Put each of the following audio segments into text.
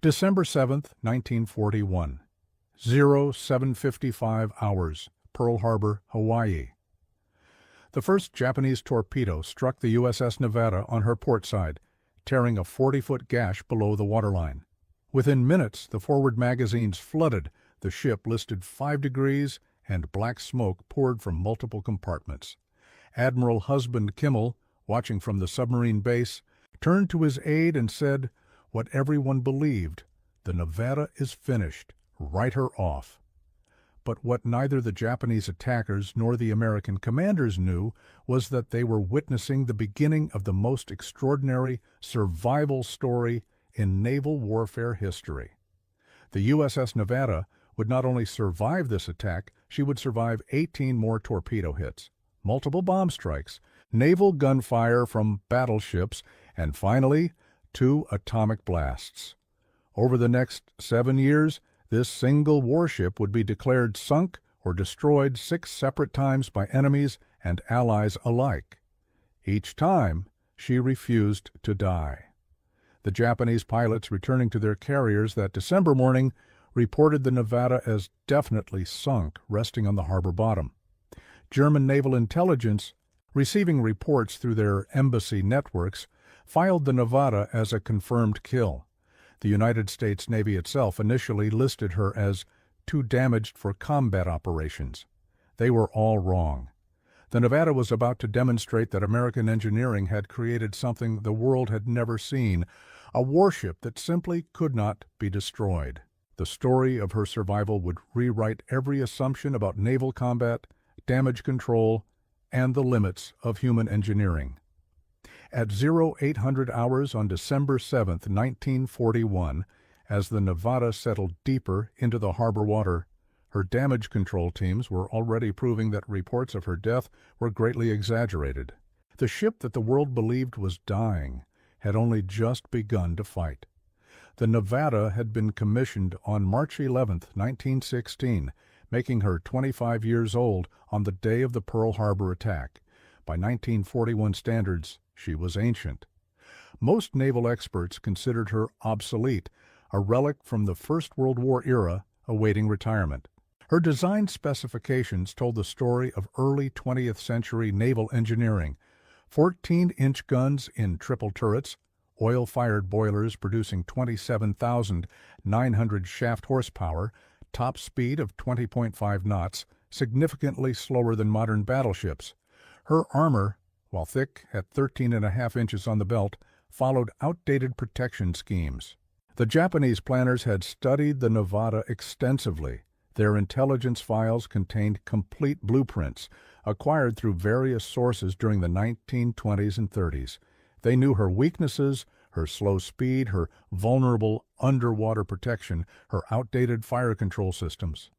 December 7th, 1941. 07:55 hours, Pearl Harbor, Hawaii. The first Japanese torpedo struck the USS Nevada on her port side, tearing a 40-foot gash below the waterline. Within minutes, the forward magazines flooded, the ship listed 5 degrees, and black smoke poured from multiple compartments. Admiral Husband Kimmel, watching from the submarine base, turned to his aide and said, what everyone believed, "The Nevada is finished. Write her off." But what neither the Japanese attackers nor the American commanders knew was that they were witnessing the beginning of the most extraordinary survival story in naval warfare history. The USS Nevada would not only survive this attack, she would survive 18 more torpedo hits, multiple bomb strikes, naval gunfire from battleships, and finally, 2 atomic blasts. Over the next 7 years, this single warship would be declared sunk or destroyed 6 separate times by enemies and allies alike. Each time, she refused to die. The Japanese pilots returning to their carriers that December morning reported the Nevada as definitely sunk, resting on the harbor bottom. German naval intelligence, receiving reports through their embassy networks, filed the Nevada as a confirmed kill. The United States Navy itself initially listed her as too damaged for combat operations. They were all wrong. The Nevada was about to demonstrate that American engineering had created something the world had never seen, a warship that simply could not be destroyed. The story of her survival would rewrite every assumption about naval combat, damage control, and the limits of human engineering. At 0800 hours on December 7, 1941, as the Nevada settled deeper into the harbor water, her damage control teams were already proving that reports of her death were greatly exaggerated. The ship that the world believed was dying had only just begun to fight. The Nevada had been commissioned on March 11, 1916, making her 25 years old on the day of the Pearl Harbor attack. By 1941 standards, she was ancient. Most naval experts considered her obsolete, a relic from the First World War era awaiting retirement. Her design specifications told the story of early 20th century naval engineering: 14-inch guns in triple turrets, oil-fired boilers producing 27,900 shaft horsepower, top speed of 20.5 knots, significantly slower than modern battleships. Her armor, while thick at 13.5 inches on the belt, followed outdated protection schemes. The Japanese planners had studied the Nevada extensively. Their intelligence files contained complete blueprints, acquired through various sources during the 1920s and 30s. They knew her weaknesses, her slow speed, her vulnerable underwater protection, her outdated fire control systems.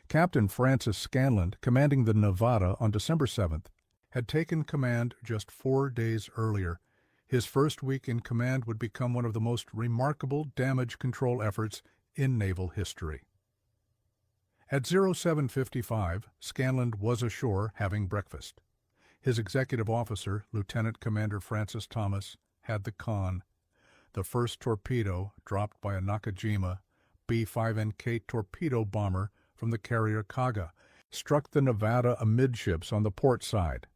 Captain Francis Scanlon, commanding the Nevada on December 7th, had taken command just 4 days earlier. His first week in command would become one of the most remarkable damage control efforts in naval history. At 07:55, Scanlon was ashore having breakfast. His executive officer, Lieutenant Commander Francis Thomas, had the con. The first torpedo, dropped by a Nakajima B-5NK torpedo bomber from the carrier Kaga, struck the Nevada amidships on the port side.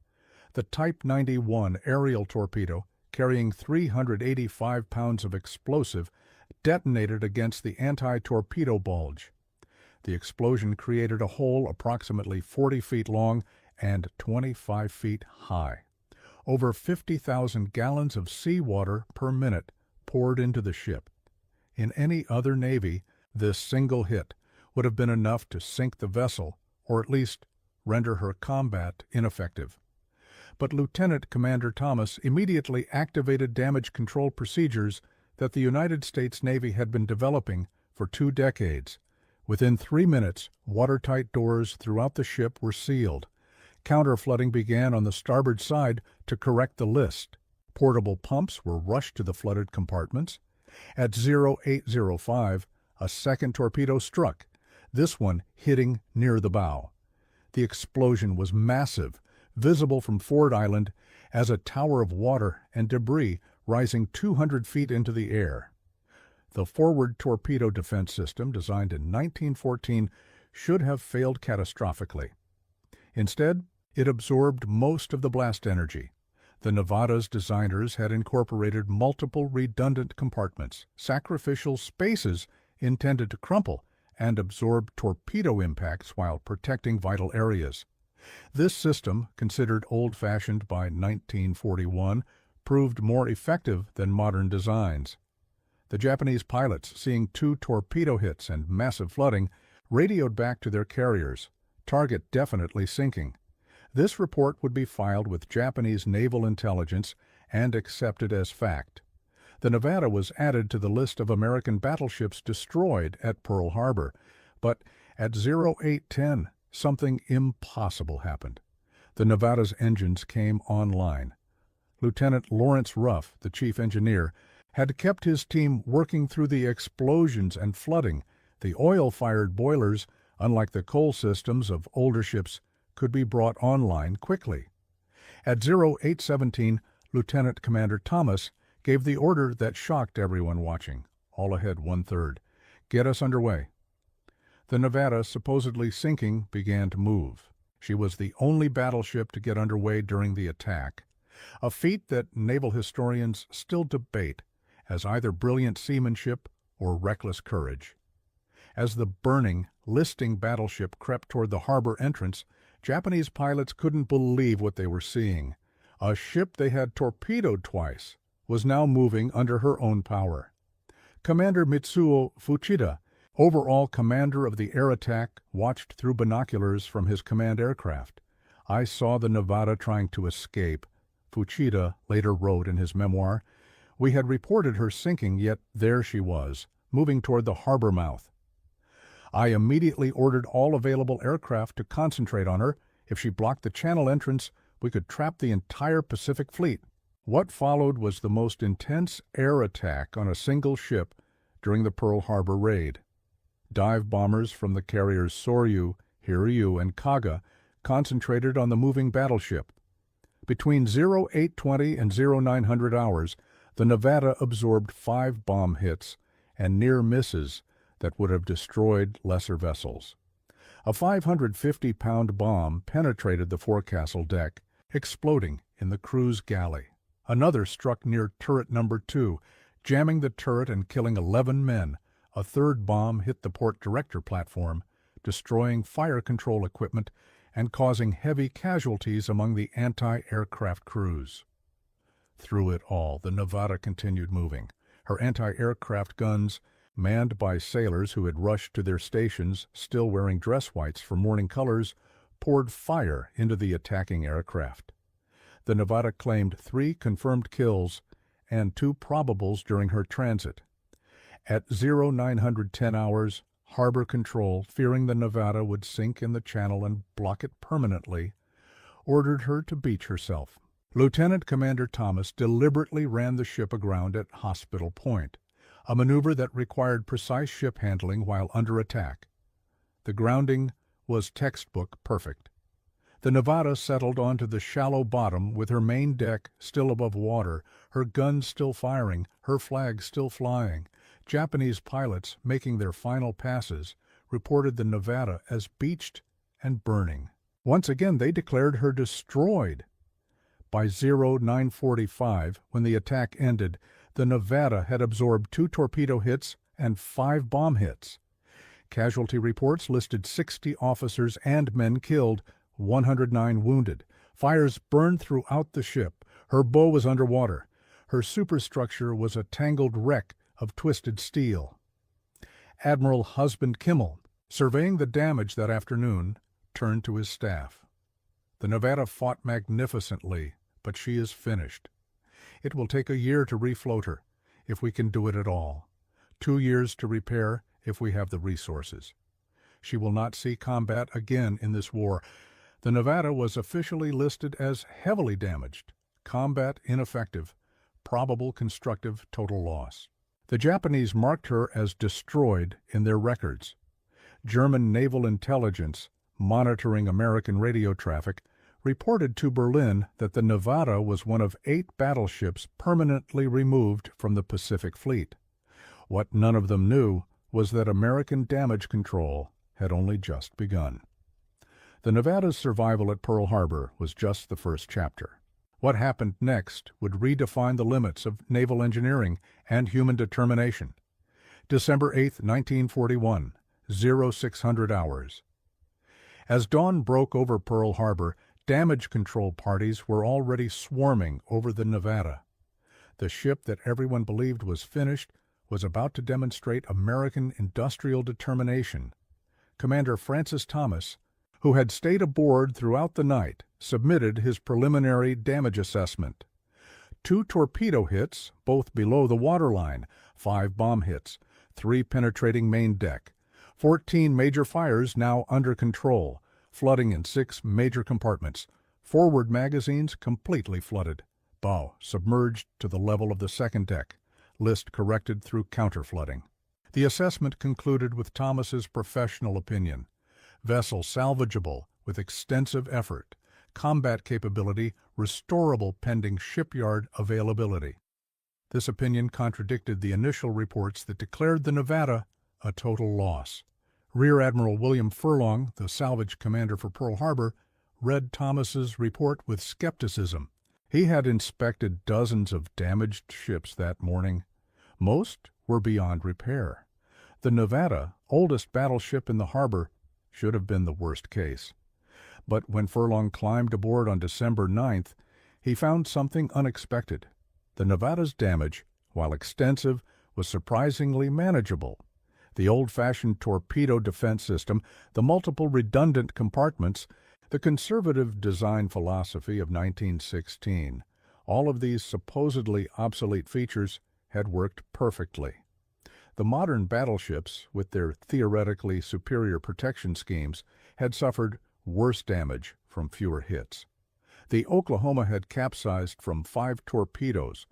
The Type 91 aerial torpedo, carrying 385 pounds of explosive, detonated against the anti-torpedo bulge. The explosion created a hole approximately 40 feet long and 25 feet high. Over 50,000 gallons of seawater per minute poured into the ship. In any other navy, this single hit would have been enough to sink the vessel, or at least render her combat ineffective. But Lieutenant Commander Thomas immediately activated damage control procedures that the United States Navy had been developing for 2 decades. Within 3 minutes, watertight doors throughout the ship were sealed. Counter-flooding began on the starboard side to correct the list. Portable pumps were rushed to the flooded compartments. At 0805, a second torpedo struck, this one hitting near the bow. The explosion was massive, visible from Ford Island as a tower of water and debris rising 200 feet into the air. The forward torpedo defense system, designed in 1914, should have failed catastrophically. Instead, it absorbed most of the blast energy. The Nevada's designers had incorporated multiple redundant compartments, sacrificial spaces intended to crumple and absorb torpedo impacts while protecting vital areas. This system, considered old-fashioned by 1941, proved more effective than modern designs. The Japanese pilots, seeing 2 torpedo hits and massive flooding, radioed back to their carriers, target definitely sinking. This report would be filed with Japanese naval intelligence and accepted as fact. The Nevada was added to the list of American battleships destroyed at Pearl Harbor, but at 0810, something impossible happened. The Nevada's engines came online. Lieutenant Lawrence Ruff, the chief engineer, had kept his team working through the explosions and flooding. The oil-fired boilers, unlike the coal systems of older ships, could be brought online quickly. At 0817, Lieutenant Commander Thomas gave the order that shocked everyone watching. All ahead 1/3. Get us underway. The Nevada, supposedly sinking, began to move. She was the only battleship to get underway during the attack, a feat that naval historians still debate as either brilliant seamanship or reckless courage. As the burning, listing battleship crept toward the harbor entrance, Japanese pilots couldn't believe what they were seeing. A ship they had torpedoed twice was now moving under her own power. Commander Mitsuo Fuchida, overall commander of the air attack, watched through binoculars from his command aircraft. "I saw the Nevada trying to escape," Fuchida later wrote in his memoir. "We had reported her sinking, yet there she was, moving toward the harbor mouth. I immediately ordered all available aircraft to concentrate on her. If she blocked the channel entrance, we could trap the entire Pacific Fleet." What followed was the most intense air attack on a single ship during the Pearl Harbor raid. Dive bombers from the carriers Soryu, Hiryu, and Kaga concentrated on the moving battleship. Between 0820 and 0900 hours, the Nevada absorbed 5 bomb hits and near misses that would have destroyed lesser vessels. A 550-pound bomb penetrated the forecastle deck, exploding in the crew's galley. Another struck near turret number 2, jamming the turret and killing 11 men. A third bomb hit the port director platform, destroying fire control equipment and causing heavy casualties among the anti-aircraft crews. Through it all, the Nevada continued moving. Her anti-aircraft guns, manned by sailors who had rushed to their stations, still wearing dress whites for morning colors, poured fire into the attacking aircraft. The Nevada claimed 3 confirmed kills and 2 probables during her transit. At 0910 hours, Harbor Control, fearing the Nevada would sink in the channel and block it permanently, ordered her to beach herself. Lieutenant Commander Thomas deliberately ran the ship aground at Hospital Point, a maneuver that required precise ship handling while under attack. The grounding was textbook perfect. The Nevada settled onto the shallow bottom with her main deck still above water, her guns still firing, her flag still flying. Japanese pilots, making their final passes, reported the Nevada as beached and burning. Once again, they declared her destroyed. By 0945, when the attack ended, the Nevada had absorbed 2 torpedo hits and 5 bomb hits. Casualty reports listed 60 officers and men killed, 109 wounded. Fires burned throughout the ship. Her bow was underwater. Her superstructure was a tangled wreck of twisted steel. Admiral Husband Kimmel, surveying the damage that afternoon, turned to his staff. "The Nevada fought magnificently, but she is finished. It will take a year to refloat her, if we can do it at all. 2 years to repair, if we have the resources. She will not see combat again in this war." The Nevada was officially listed as heavily damaged, combat ineffective, probable constructive total loss. The Japanese marked her as destroyed in their records. German naval intelligence, monitoring American radio traffic, reported to Berlin that the Nevada was one of 8 battleships permanently removed from the Pacific Fleet. What none of them knew was that American damage control had only just begun. The Nevada's survival at Pearl Harbor was just the first chapter. What happened next would redefine the limits of naval engineering and human determination. December 8, 1941, 0600 hours. As dawn broke over Pearl Harbor, damage control parties were already swarming over the Nevada. The ship that everyone believed was finished was about to demonstrate American industrial determination. Commander Francis Thomas, who had stayed aboard throughout the night, submitted his preliminary damage assessment. 2 torpedo hits, both below the waterline, 5 bomb hits, 3 penetrating main deck, 14 major fires now under control, flooding in 6 major compartments, forward magazines completely flooded, bow submerged to the level of the second deck, list corrected through counterflooding. The assessment concluded with Thomas's professional opinion. Vessel salvageable with extensive effort, combat capability restorable pending shipyard availability. This opinion contradicted the initial reports that declared the Nevada a total loss. Rear Admiral William Furlong, the salvage commander for Pearl Harbor, read Thomas's report with skepticism. He had inspected dozens of damaged ships that morning. Most were beyond repair. The Nevada, oldest battleship in the harbor, should have been the worst case. But when Furlong climbed aboard on December 9th, he found something unexpected. The Nevada's damage, while extensive, was surprisingly manageable. The old-fashioned torpedo defense system, the multiple redundant compartments, the conservative design philosophy of 1916, all of these supposedly obsolete features had worked perfectly. The modern battleships, with their theoretically superior protection schemes, had suffered worse damage from fewer hits. The Oklahoma had capsized from 5 torpedoes.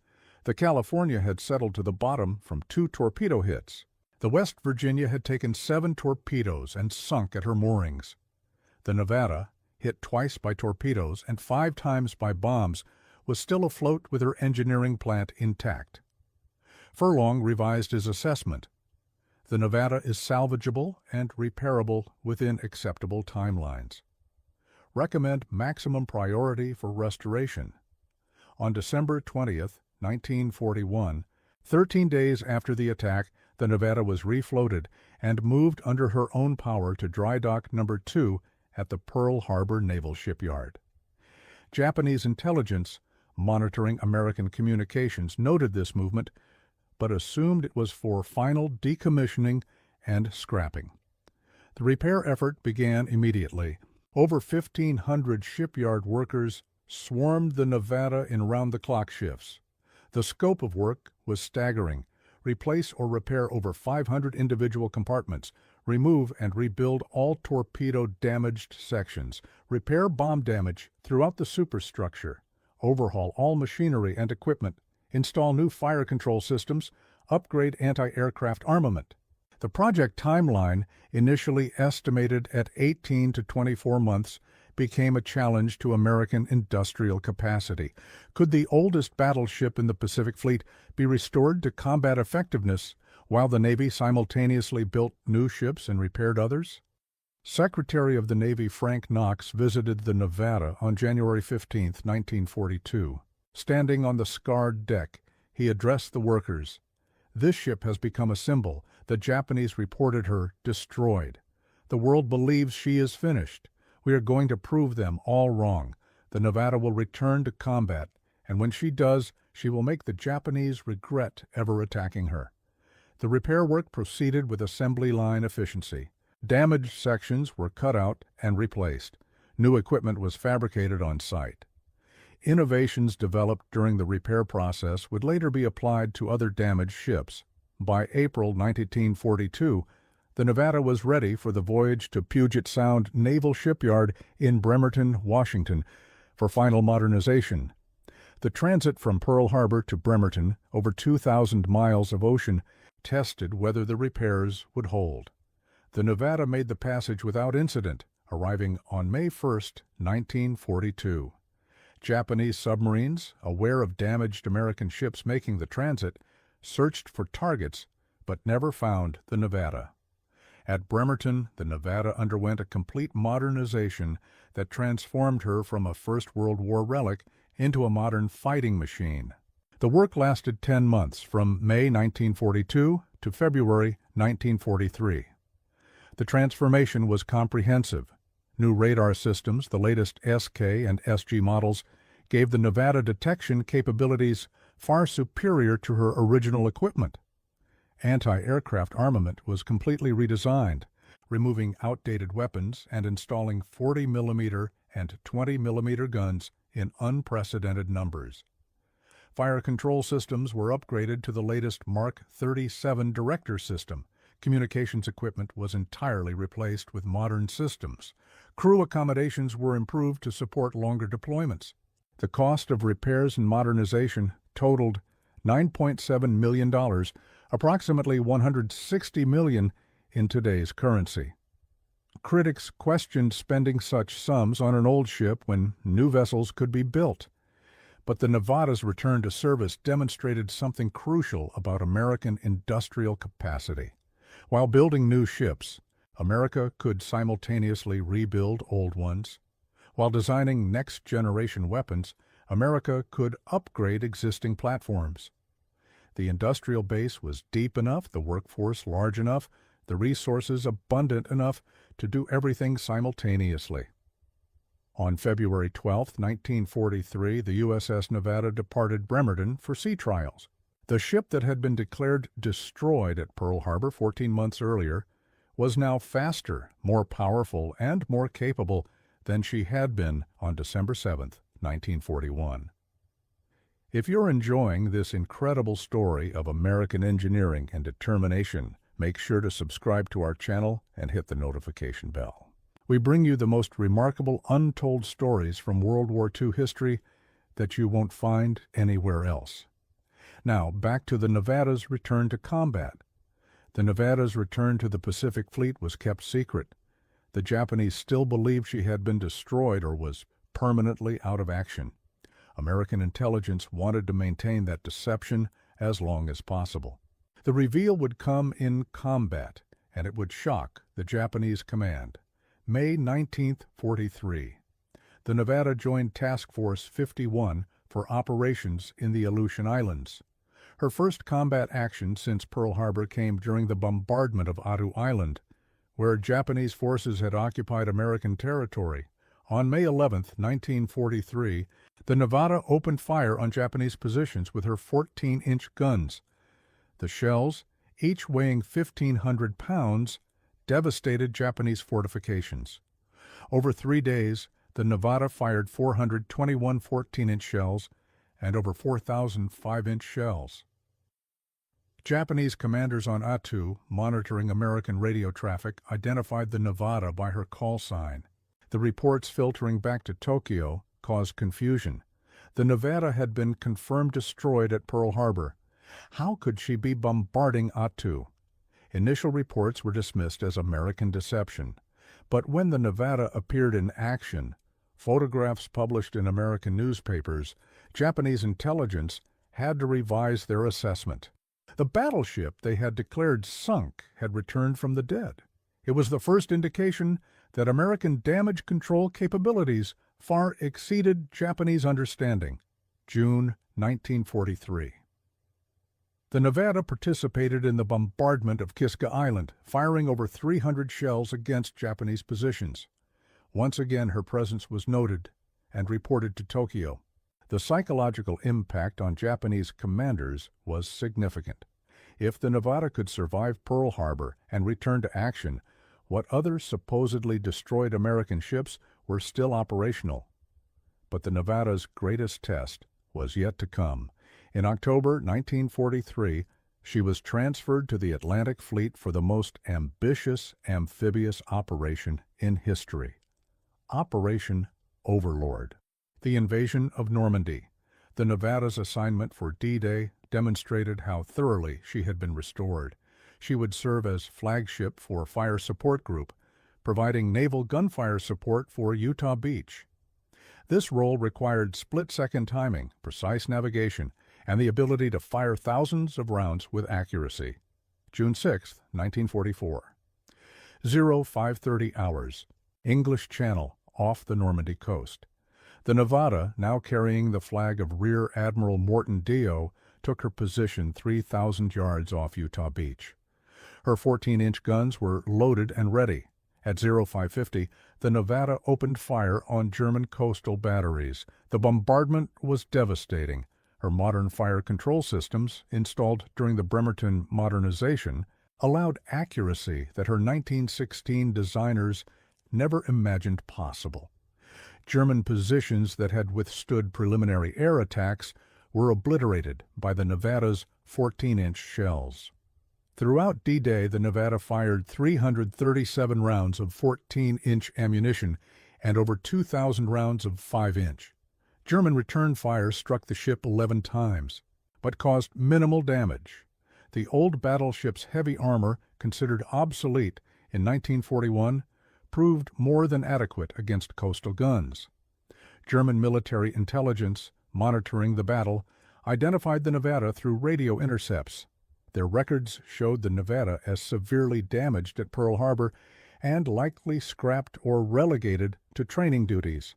The California had settled to the bottom from 2 torpedo hits. The West Virginia had taken 7 torpedoes and sunk at her moorings. The Nevada, hit twice by torpedoes and 5 times by bombs, was still afloat with her engineering plant intact. Furlong revised his assessment. The Nevada is salvageable and repairable within acceptable timelines. Recommend maximum priority for restoration. On December 20th, 1941, 13 days after the attack, the Nevada was refloated and moved under her own power to Dry Dock No. 2 at the Pearl Harbor Naval Shipyard. Japanese intelligence, monitoring American communications, noted this movement, but assumed it was for final decommissioning and scrapping. The repair effort began immediately. Over 1,500 shipyard workers swarmed the Nevada in round-the-clock shifts. The scope of work was staggering. Replace or repair over 500 individual compartments, remove and rebuild all torpedo-damaged sections, repair bomb damage throughout the superstructure, overhaul all machinery and equipment, install new fire control systems, upgrade anti-aircraft armament. The project timeline, initially estimated at 18 to 24 months, became a challenge to American industrial capacity. Could the oldest battleship in the Pacific Fleet be restored to combat effectiveness while the Navy simultaneously built new ships and repaired others? Secretary of the Navy Frank Knox visited the Nevada on January 15, 1942. Standing on the scarred deck, he addressed the workers. This ship has become a symbol. The Japanese reported her destroyed. The world believes she is finished. We are going to prove them all wrong. The Nevada will return to combat, and when she does, she will make the Japanese regret ever attacking her. The repair work proceeded with assembly line efficiency. Damaged sections were cut out and replaced. New equipment was fabricated on site. Innovations developed during the repair process would later be applied to other damaged ships. By April 1942, the Nevada was ready for the voyage to Puget Sound Naval Shipyard in Bremerton, Washington, for final modernization. The transit from Pearl Harbor to Bremerton, over 2,000 miles of ocean, tested whether the repairs would hold. The Nevada made the passage without incident, arriving on May 1, 1942. Japanese submarines, aware of damaged American ships making the transit, searched for targets but never found the Nevada. At Bremerton, the Nevada underwent a complete modernization that transformed her from a First World War relic into a modern fighting machine. The work lasted 10 months, from May 1942 to February 1943. The transformation was comprehensive. New radar systems, the latest SK and SG models, gave the Nevada detection capabilities far superior to her original equipment. Anti-aircraft armament was completely redesigned, removing outdated weapons and installing 40mm and 20mm guns in unprecedented numbers. Fire control systems were upgraded to the latest Mark 37 director system. Communications equipment was entirely replaced with modern systems. Crew accommodations were improved to support longer deployments. The cost of repairs and modernization totaled $9.7 million, approximately $160 million in today's currency. Critics questioned spending such sums on an old ship when new vessels could be built. But the Nevada's return to service demonstrated something crucial about American industrial capacity. While building new ships, America could simultaneously rebuild old ones. While designing next-generation weapons, America could upgrade existing platforms. The industrial base was deep enough, the workforce large enough, the resources abundant enough to do everything simultaneously. On February 12, 1943, the USS Nevada departed Bremerton for sea trials. The ship that had been declared destroyed at Pearl Harbor 14 months earlier was now faster, more powerful, and more capable than she had been on December 7, 1941. If you're enjoying this incredible story of American engineering and determination, make sure to subscribe to our channel and hit the notification bell. We bring you the most remarkable untold stories from World War II history that you won't find anywhere else. Now, back to the Nevada's return to combat. The Nevada's return to the Pacific Fleet was kept secret. The Japanese still believed she had been destroyed or was permanently out of action. American intelligence wanted to maintain that deception as long as possible. The reveal would come in combat, and it would shock the Japanese command. May 19, 1943. The Nevada joined Task Force 51 for operations in the Aleutian Islands. Her first combat action since Pearl Harbor came during the bombardment of Attu Island, where Japanese forces had occupied American territory. On May 11, 1943, the Nevada opened fire on Japanese positions with her 14-inch guns. The shells, each weighing 1,500 pounds, devastated Japanese fortifications. Over 3 days, the Nevada fired 421 14-inch shells and over 4,000 5-inch shells. Japanese commanders on Attu, monitoring American radio traffic, identified the Nevada by her call sign. The reports filtering back to Tokyo caused confusion. The Nevada had been confirmed destroyed at Pearl Harbor. How could she be bombarding Attu? Initial reports were dismissed as American deception. But when the Nevada appeared in action, photographs published in American newspapers, Japanese intelligence had to revise their assessment. The battleship they had declared sunk had returned from the dead. It was the first indication that American damage control capabilities far exceeded Japanese understanding. June 1943. The Nevada participated in the bombardment of Kiska Island, firing over 300 shells against Japanese positions. Once again, her presence was noted and reported to Tokyo. The psychological impact on Japanese commanders was significant. If the Nevada could survive Pearl Harbor and return to action, what other supposedly destroyed American ships were still operational? But the Nevada's greatest test was yet to come. In October 1943, she was transferred to the Atlantic Fleet for the most ambitious amphibious operation in history. Operation Overlord. The invasion of Normandy. The Nevada's assignment for D-Day demonstrated how thoroughly she had been restored. She would serve as flagship for Fire Support Group, providing naval gunfire support for Utah Beach. This role required split-second timing, precise navigation, and the ability to fire thousands of rounds with accuracy. June 6, 1944. 0530 hours. English Channel, off the Normandy coast. The Nevada, now carrying the flag of Rear Admiral Morton Dio, took her position 3,000 yards off Utah Beach. Her 14-inch guns were loaded and ready. At 0550, the Nevada opened fire on German coastal batteries. The bombardment was devastating. Her modern fire control systems, installed during the Bremerton Modernization, allowed accuracy that her 1916 designers never imagined possible. German positions that had withstood preliminary air attacks were obliterated by the Nevada's 14-inch shells. Throughout D-Day, the Nevada fired 337 rounds of 14-inch ammunition and over 2,000 rounds of 5-inch. German return fire struck the ship 11 times, but caused minimal damage. The old battleship's heavy armor, considered obsolete in 1941, proved more than adequate against coastal guns. German military intelligence, monitoring the battle, identified the Nevada through radio intercepts. Their records showed the Nevada as severely damaged at Pearl Harbor and likely scrapped or relegated to training duties.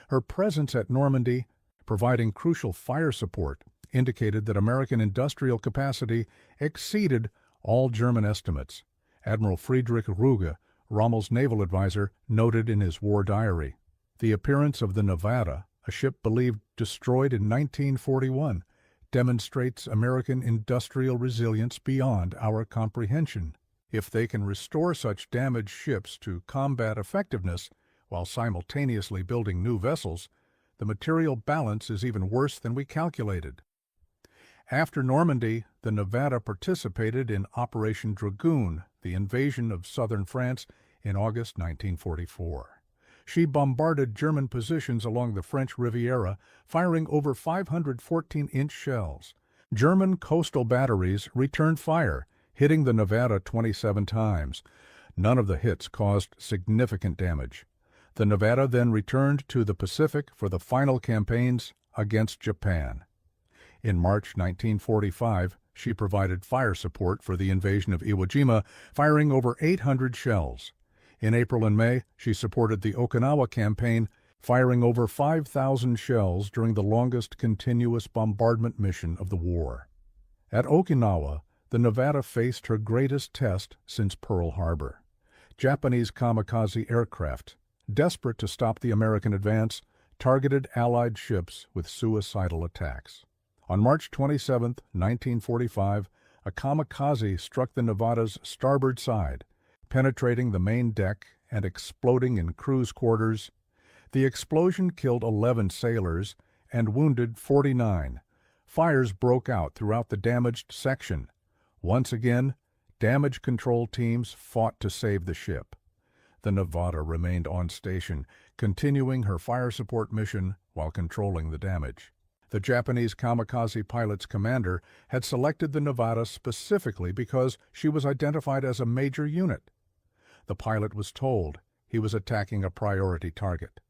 Her presence at Normandy, providing crucial fire support, indicated that American industrial capacity exceeded all German estimates. Admiral Friedrich Ruge, Rommel's naval advisor, noted in his war diary, "The appearance of the Nevada, a ship believed destroyed in 1941, demonstrates American industrial resilience beyond our comprehension. If they can restore such damaged ships to combat effectiveness while simultaneously building new vessels, the material balance is even worse than we calculated." After Normandy, the Nevada participated in Operation Dragoon, the invasion of southern France, in August 1944. She bombarded German positions along the French Riviera, firing over 500 14-inch shells. German coastal batteries returned fire, hitting the Nevada 27 times. None of the hits caused significant damage. The Nevada then returned to the Pacific for the final campaigns against Japan. In March 1945, she provided fire support for the invasion of Iwo Jima, firing over 800 shells. In April and May, she supported the Okinawa campaign, firing over 5,000 shells during the longest continuous bombardment mission of the war. At Okinawa, the Nevada faced her greatest test since Pearl Harbor. Japanese kamikaze aircraft, desperate to stop the American advance, targeted Allied ships with suicidal attacks. On March 27, 1945, a kamikaze struck the Nevada's starboard side, penetrating the main deck and exploding in crew's quarters. The explosion killed 11 sailors and wounded 49. Fires broke out throughout the damaged section. Once again, damage control teams fought to save the ship. The Nevada remained on station, continuing her fire support mission while controlling the damage. The Japanese kamikaze pilot's commander had selected the Nevada specifically because she was identified as a major unit. The pilot was told he was attacking a priority target.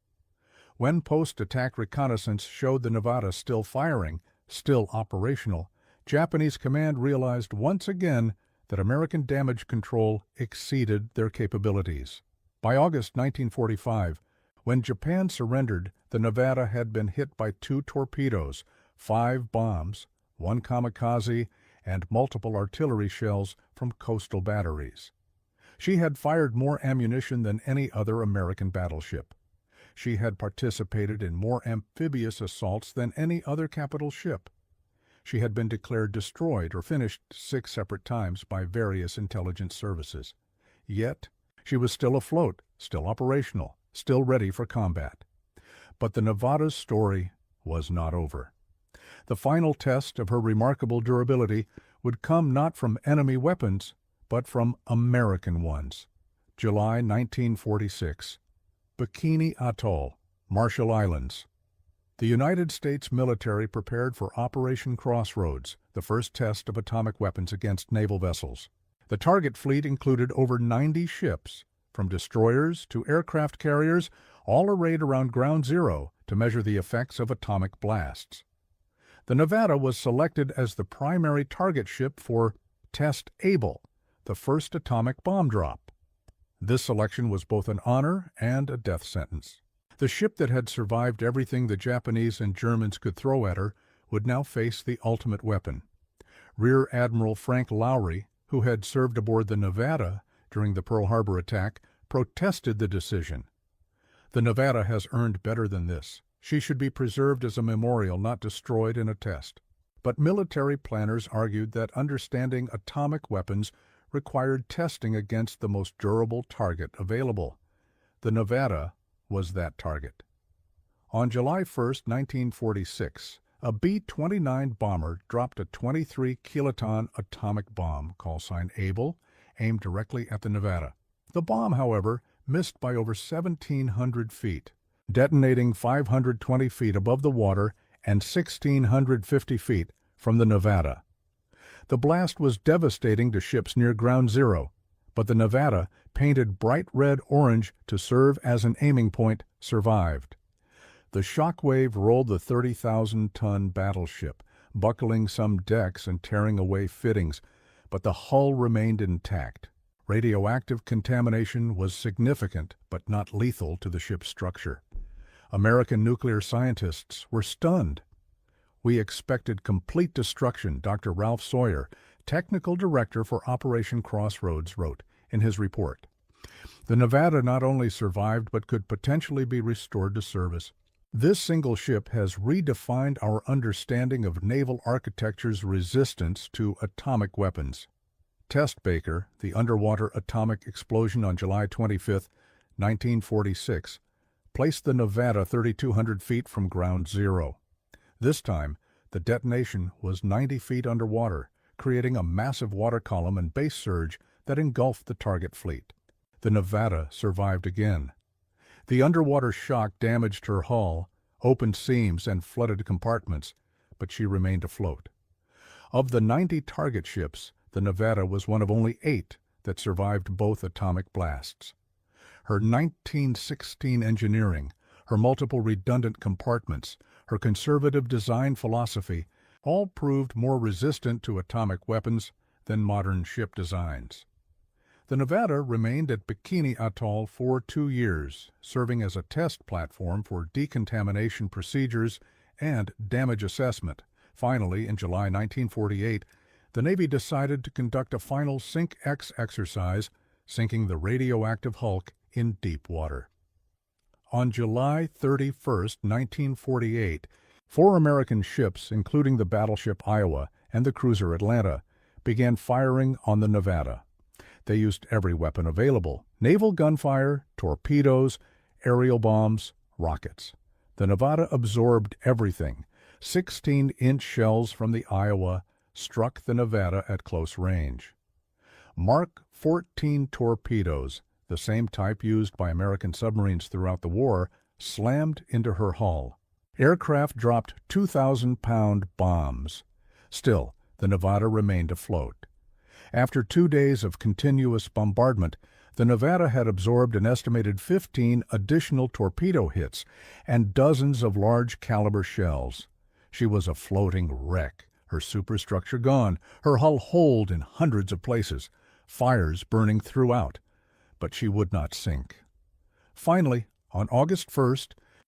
When post-attack reconnaissance showed the Nevada still firing, still operational, Japanese command realized once again that American damage control exceeded their capabilities. By August 1945, when Japan surrendered, the Nevada had been hit by 2 torpedoes, 5 bombs, 1 kamikaze, and multiple artillery shells from coastal batteries. She had fired more ammunition than any other American battleship. She had participated in more amphibious assaults than any other capital ship. She had been declared destroyed or finished 6 separate times by various intelligence services. Yet, she was still afloat, still operational, still ready for combat. But the Nevada's story was not over. The final test of her remarkable durability would come not from enemy weapons, but from American ones. July 1946. Bikini Atoll, Marshall Islands. The United States military prepared for Operation Crossroads, the first test of atomic weapons against naval vessels. The target fleet included over 90 ships, from destroyers to aircraft carriers, all arrayed around Ground Zero to measure the effects of atomic blasts. The Nevada was selected as the primary target ship for Test Able, the first atomic bomb drop. This selection was both an honor and a death sentence. The ship that had survived everything the Japanese and Germans could throw at her would now face the ultimate weapon. Rear Admiral Frank Lowry, who had served aboard the Nevada during the Pearl Harbor attack, protested the decision. The Nevada has earned better than this. She should be preserved as a memorial, not destroyed in a test. But military planners argued that understanding atomic weapons required testing against the most durable target available. The Nevada was that target. On July 1, 1946, a B-29 bomber dropped a 23-kiloton atomic bomb, call sign Able, aimed directly at the Nevada. The bomb, however, missed by over 1,700 feet, detonating 520 feet above the water and 1,650 feet from the Nevada. The blast was devastating to ships near Ground Zero, but the Nevada, painted bright red-orange to serve as an aiming point, survived. The shock wave rolled the 30,000-ton battleship, buckling some decks and tearing away fittings, but the hull remained intact. Radioactive contamination was significant but not lethal to the ship's structure. American nuclear scientists were stunned. "We expected complete destruction," Dr. Ralph Sawyer, technical director for Operation Crossroads, wrote in his report. The Nevada not only survived but could potentially be restored to service. This single ship has redefined our understanding of naval architecture's resistance to atomic weapons. Test Baker, the underwater atomic explosion on July 25, 1946, placed the Nevada 3,200 feet from Ground Zero. This time, the detonation was 90 feet underwater, creating a massive water column and base surge that engulfed the target fleet. The Nevada survived again. The underwater shock damaged her hull, opened seams, and flooded compartments, but she remained afloat. Of the 90 target ships, the Nevada was one of only 8 that survived both atomic blasts. Her 1916 engineering, her multiple redundant compartments, her conservative design philosophy, all proved more resistant to atomic weapons than modern ship designs. The Nevada remained at Bikini Atoll for 2 years, serving as a test platform for decontamination procedures and damage assessment. Finally, in July 1948, the Navy decided to conduct a final Sink-X exercise, sinking the radioactive hulk in deep water. On July 31, 1948, 4 American ships, including the battleship Iowa and the cruiser Atlanta, began firing on the Nevada. They used every weapon available: naval gunfire, torpedoes, aerial bombs, rockets. The Nevada absorbed everything. 16-inch shells from the Iowa struck the Nevada at close range. Mark 14 torpedoes, the same type used by American submarines throughout the war, slammed into her hull. Aircraft dropped 2,000-pound bombs. Still, the Nevada remained afloat. After 2 days of continuous bombardment, the Nevada had absorbed an estimated 15 additional torpedo hits and dozens of large-caliber shells. She was a floating wreck, her superstructure gone, her hull holed in hundreds of places, fires burning throughout. But she would not sink. Finally, on August 1,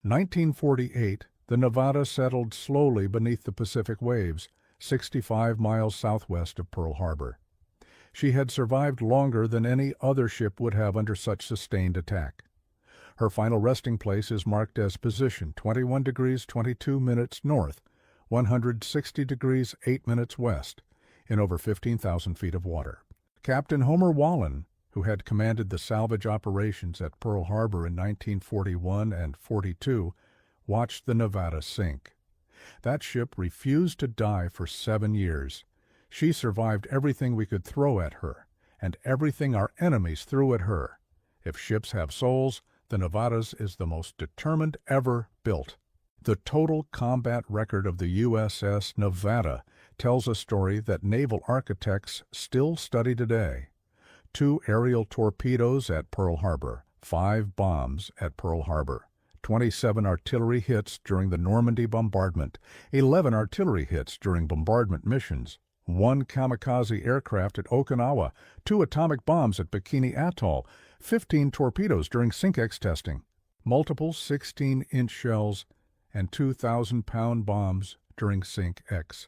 1948, the Nevada settled slowly beneath the Pacific waves, 65 miles southwest of Pearl Harbor. She had survived longer than any other ship would have under such sustained attack. Her final resting place is marked as position 21 degrees 22 minutes north, 160 degrees 8 minutes west, in over 15,000 feet of water. Captain Homer Wallen, who had commanded the salvage operations at Pearl Harbor in 1941 and 42, watched the Nevada sink. That ship refused to die for 7 years. She survived everything we could throw at her, and everything our enemies threw at her. If ships have souls, the Nevada's is the most determined ever built. The total combat record of the USS Nevada tells a story that naval architects still study today. 2 aerial torpedoes at Pearl Harbor, 5 bombs at Pearl Harbor, 27 artillery hits during the Normandy bombardment, 11 artillery hits during bombardment missions, 1 kamikaze aircraft at Okinawa, 2 atomic bombs at Bikini Atoll, 15 torpedoes during SINKEX testing, multiple 16-inch shells, and 2,000-pound bombs during SINKEX.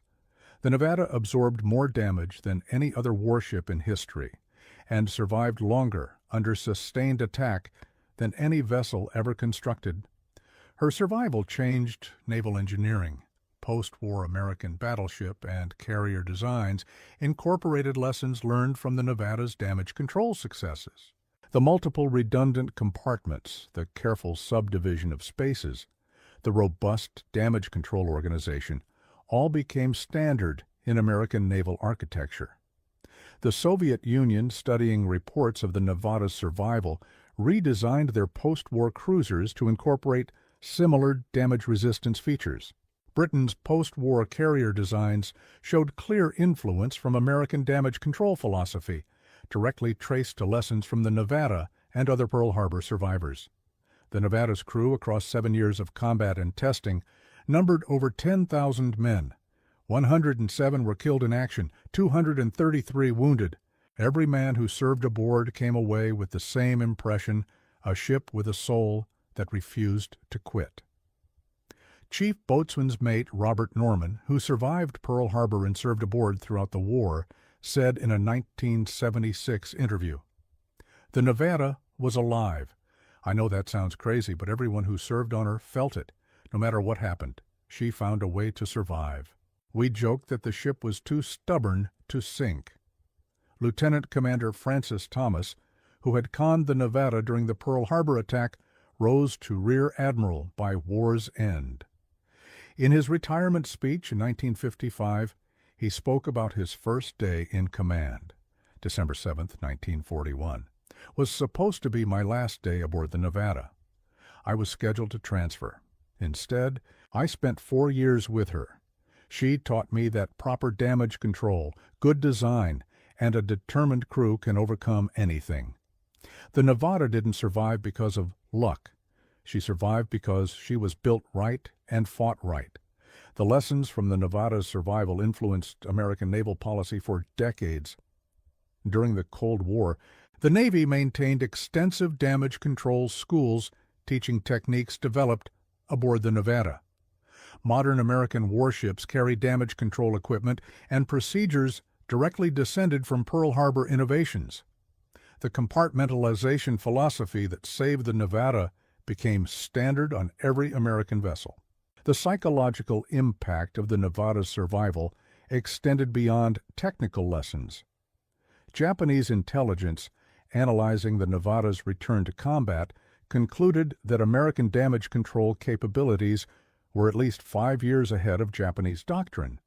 The Nevada absorbed more damage than any other warship in history and survived longer under sustained attack than any vessel ever constructed. Her survival changed naval engineering. Post-war American battleship and carrier designs incorporated lessons learned from the Nevada's damage control successes. The multiple redundant compartments, the careful subdivision of spaces, the robust damage control organization, all became standard in American naval architecture. The Soviet Union, studying reports of the Nevada's survival, redesigned their post-war cruisers to incorporate similar damage resistance features. Britain's post-war carrier designs showed clear influence from American damage control philosophy, directly traced to lessons from the Nevada and other Pearl Harbor survivors. The Nevada's crew, across 7 years of combat and testing, numbered over 10,000 men. 107 were killed in action, 233 wounded. Every man who served aboard came away with the same impression: a ship with a soul that refused to quit. Chief Boatswain's Mate Robert Norman, who survived Pearl Harbor and served aboard throughout the war, said in a 1976 interview, "The Nevada was alive. I know that sounds crazy, but everyone who served on her felt it. No matter what happened, she found a way to survive. We joked that the ship was too stubborn to sink." Lieutenant Commander Francis Thomas, who had conned the Nevada during the Pearl Harbor attack, rose to Rear Admiral by war's end. In his retirement speech in 1955, he spoke about his first day in command. December 7, 1941, was supposed to be my last day aboard the Nevada. I was scheduled to transfer. Instead, I spent 4 years with her. She taught me that proper damage control, good design, and a determined crew can overcome anything. The Nevada didn't survive because of luck. She survived because she was built right and fought right. The lessons from the Nevada's survival influenced American naval policy for decades. During the Cold War, the Navy maintained extensive damage control schools teaching techniques developed aboard the Nevada. Modern American warships carry damage control equipment and procedures directly descended from Pearl Harbor innovations. The compartmentalization philosophy that saved the Nevada became standard on every American vessel. The psychological impact of the Nevada's survival extended beyond technical lessons. Japanese intelligence, analyzing the Nevada's return to combat, concluded that American damage control capabilities were at least 5 years ahead of Japanese doctrine.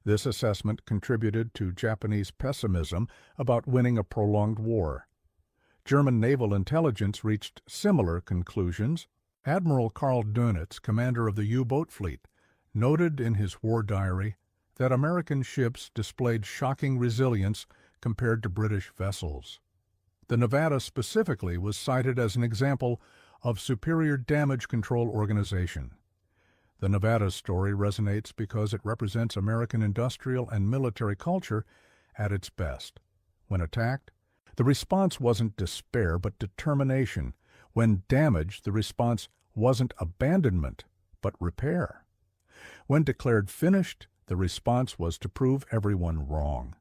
This assessment contributed to Japanese pessimism about winning a prolonged war. German naval intelligence reached similar conclusions. Admiral Karl Dönitz, commander of the U-boat fleet, noted in his war diary that American ships displayed shocking resilience compared to British vessels. The Nevada specifically was cited as an example of superior damage control organization. The Nevada's story resonates because it represents American industrial and military culture at its best. When attacked, the response wasn't despair but determination. When damaged, the response wasn't abandonment but repair. When declared finished, the response was to prove everyone wrong.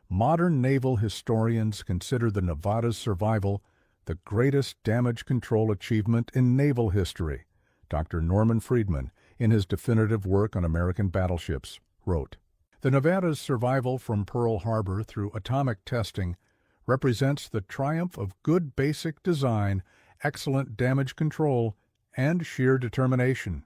Modern naval historians consider the Nevada's survival the greatest damage control achievement in naval history. Dr. Norman Friedman, in his definitive work on American battleships, wrote, "The Nevada's survival from Pearl Harbor through atomic testing represents the triumph of good basic design, excellent damage control, and sheer determination.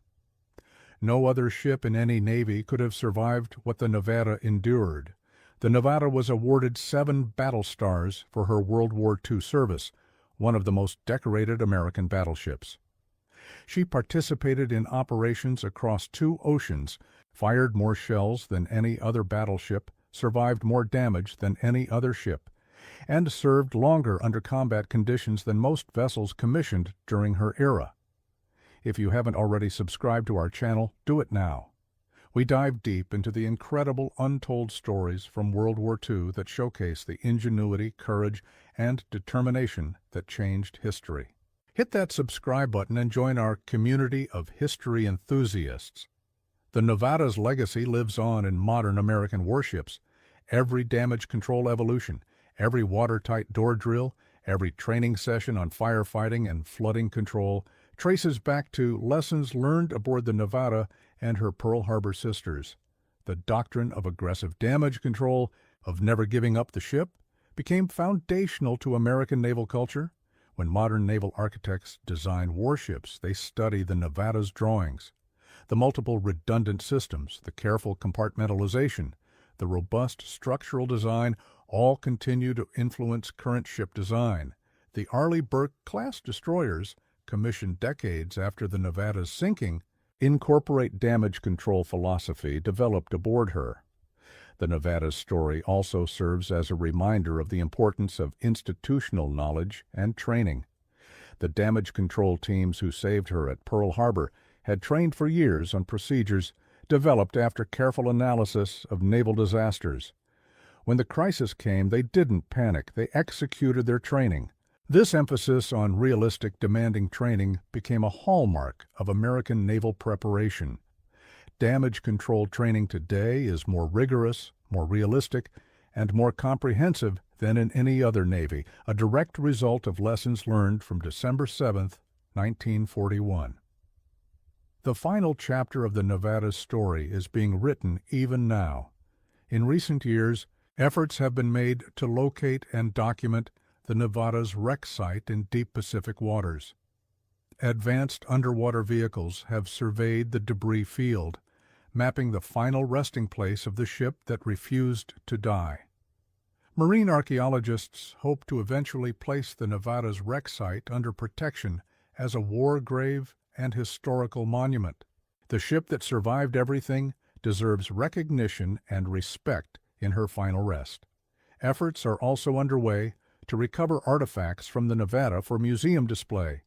No other ship in any navy could have survived what the Nevada endured. The Nevada was awarded 7 battle stars for her World War II service, one of the most decorated American battleships. She participated in operations across 2 oceans, fired more shells than any other battleship, survived more damage than any other ship, and served longer under combat conditions than most vessels commissioned during her era. If you haven't already subscribed to our channel, do it now. We dive deep into the incredible untold stories from World War II that showcase the ingenuity, courage, and determination that changed history. Hit that subscribe button and join our community of history enthusiasts. The Nevada's legacy lives on in modern American warships. Every damage control evolution, every watertight door drill, every training session on firefighting and flooding control traces back to lessons learned aboard the Nevada and her Pearl Harbor sisters. The doctrine of aggressive damage control, of never giving up the ship, became foundational to American naval culture. When modern naval architects design warships, they study the Nevada's drawings. The multiple redundant systems, the careful compartmentalization, the robust structural design all continue to influence current ship design. The Arleigh Burke-class destroyers, commissioned decades after the Nevada's sinking, incorporate damage control philosophy developed aboard her. The Nevada's story also serves as a reminder of the importance of institutional knowledge and training. The damage control teams who saved her at Pearl Harbor had trained for years on procedures developed after careful analysis of naval disasters. When the crisis came, they didn't panic. They executed their training. This emphasis on realistic, demanding training became a hallmark of American naval preparation. Damage control training today is more rigorous, more realistic, and more comprehensive than in any other Navy, a direct result of lessons learned from December 7, 1941. The final chapter of the Nevada's story is being written even now. In recent years, efforts have been made to locate and document the Nevada's wreck site in deep Pacific waters. Advanced underwater vehicles have surveyed the debris field, mapping the final resting place of the ship that refused to die. Marine archaeologists hope to eventually place the Nevada's wreck site under protection as a war grave and historical monument. The ship that survived everything deserves recognition and respect in her final rest. Efforts are also underway to recover artifacts from the Nevada for museum display,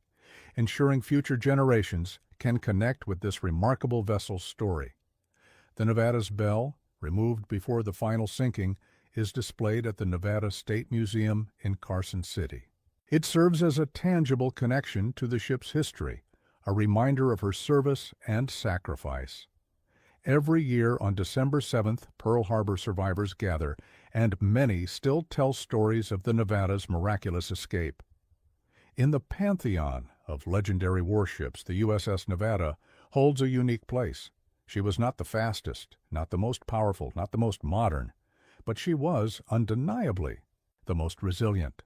ensuring future generations can connect with this remarkable vessel's story. The Nevada's bell, removed before the final sinking, is displayed at the Nevada State Museum in Carson City. It serves as a tangible connection to the ship's history, a reminder of her service and sacrifice. Every year on December 7th, Pearl Harbor survivors gather, and many still tell stories of the Nevada's miraculous escape. In the pantheon of legendary warships, the USS Nevada holds a unique place. She was not the fastest, not the most powerful, not the most modern, but she was undeniably the most resilient.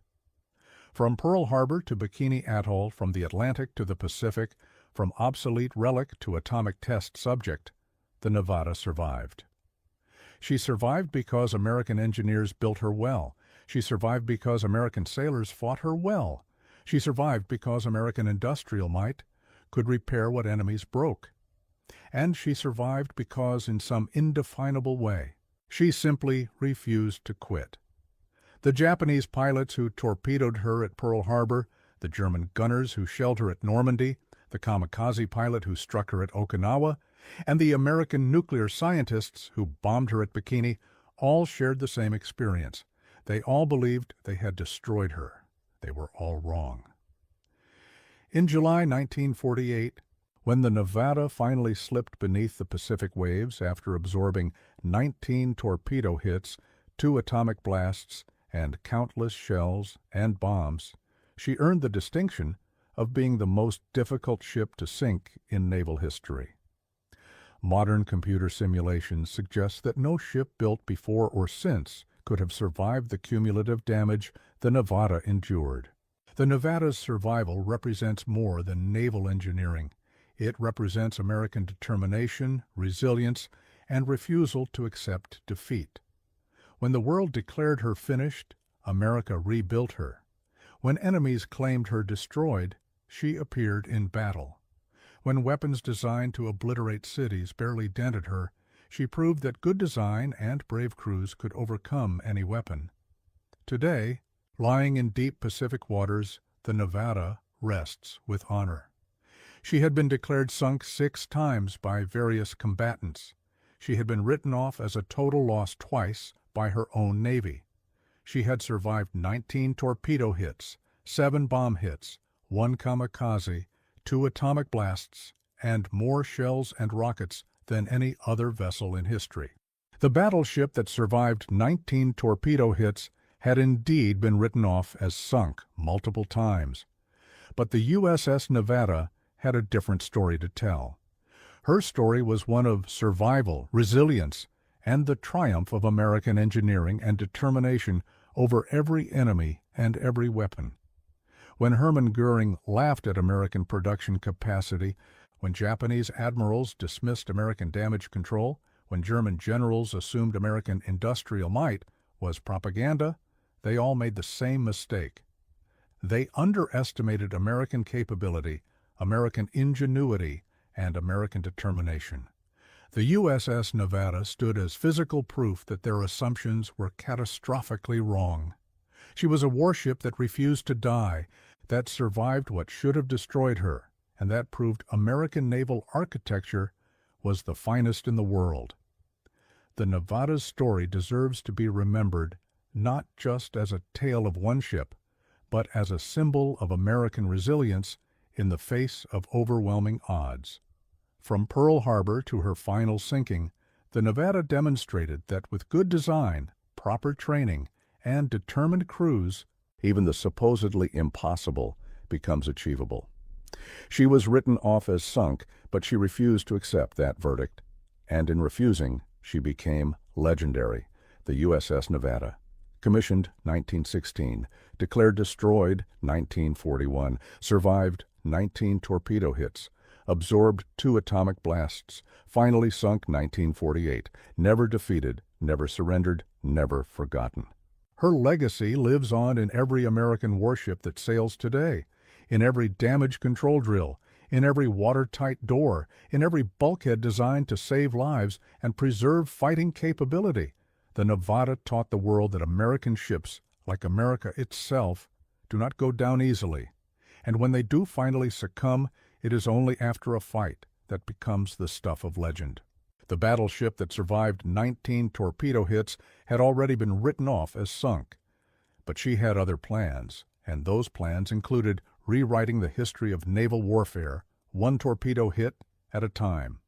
From Pearl Harbor to Bikini Atoll, from the Atlantic to the Pacific, from obsolete relic to atomic test subject, the Nevada survived. She survived because American engineers built her well. She survived because American sailors fought her well. She survived because American industrial might could repair what enemies broke. And she survived because, in some indefinable way, she simply refused to quit. The Japanese pilots who torpedoed her at Pearl Harbor, the German gunners who shelled her at Normandy, the kamikaze pilot who struck her at Okinawa, and the American nuclear scientists who bombed her at Bikini all shared the same experience. They all believed they had destroyed her. They were all wrong. In July 1948, when the Nevada finally slipped beneath the Pacific waves after absorbing 19 torpedo hits, 2 atomic blasts, and countless shells and bombs, she earned the distinction of being the most difficult ship to sink in naval history. Modern computer simulations suggest that no ship built before or since could have survived the cumulative damage the Nevada endured. The Nevada's survival represents more than naval engineering. It represents American determination, resilience, and refusal to accept defeat. When the world declared her finished, America rebuilt her. When enemies claimed her destroyed, she appeared in battle. When weapons designed to obliterate cities barely dented her, she proved that good design and brave crews could overcome any weapon. Today, lying in deep Pacific waters, the Nevada rests with honor. She had been declared sunk 6 times by various combatants. She had been written off as a total loss twice by her own Navy. She had survived 19 torpedo hits, 7 bomb hits, 1 kamikaze, 2 atomic blasts, and more shells and rockets than any other vessel in history. The battleship that survived 19 torpedo hits had indeed been written off as sunk multiple times. But the USS Nevada had a different story to tell. Her story was one of survival, resilience, and the triumph of American engineering and determination over every enemy and every weapon. When Hermann Goering laughed at American production capacity, when Japanese admirals dismissed American damage control, when German generals assumed American industrial might was propaganda, they all made the same mistake. They underestimated American capability, American ingenuity, and American determination. The USS Nevada stood as physical proof that their assumptions were catastrophically wrong. She was a warship that refused to die, that survived what should have destroyed her, and that proved American naval architecture was the finest in the world. The Nevada's story deserves to be remembered not just as a tale of one ship, but as a symbol of American resilience in the face of overwhelming odds. From Pearl Harbor to her final sinking, the Nevada demonstrated that with good design, proper training, and determined crews, even the supposedly impossible becomes achievable. She was written off as sunk, but she refused to accept that verdict. And in refusing, she became legendary, the USS Nevada. Commissioned 1916, declared destroyed 1941, survived 19 torpedo hits, absorbed 2 atomic blasts, finally sunk 1948, never defeated, never surrendered, never forgotten. Her legacy lives on in every American warship that sails today, in every damage control drill, in every watertight door, in every bulkhead designed to save lives and preserve fighting capability. The Nevada taught the world that American ships, like America itself, do not go down easily. And when they do finally succumb, it is only after a fight that becomes the stuff of legend. The battleship that survived 19 torpedo hits had already been written off as sunk. But she had other plans, and those plans included rewriting the history of naval warfare, one torpedo hit at a time.